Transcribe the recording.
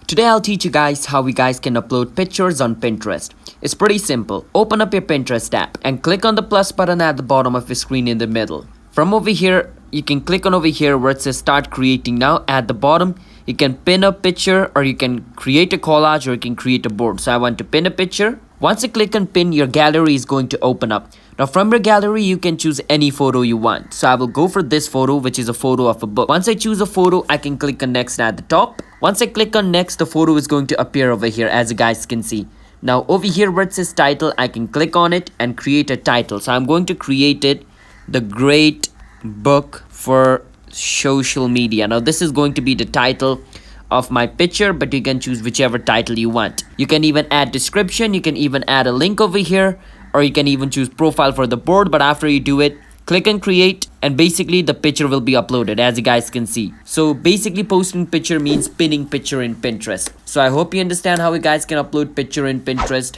Today I'll teach you guys how you guys can upload pictures on Pinterest. It's pretty simple. Open up your Pinterest app and click on the plus button at the bottom of your screen in the middle. From over here, you can click on over here where it says start creating now. At the bottom, you can pin a picture or you can create a collage or you can create a board. So I want to pin a picture. Once you click on pin, your gallery is going to open up. Now from your gallery, you can choose any photo you want. So I will go for this photo, which is a photo of a book. Once I choose a photo, I can click on next at the top. Once I click on next, the photo is going to appear over here, as you guys can see. Now over here where it says title, I can click on it and create a title. So I'm going to create it, The Great Book for Social Media. Now this is going to be the title of my picture, but you can choose whichever title you want. You can even add description, you can even add a link over here, or you can even choose profile for the board. But after you do it, click and create, and basically the picture will be uploaded, as you guys can see. So basically posting picture means pinning picture in Pinterest. So I hope you understand how you guys can upload picture in Pinterest.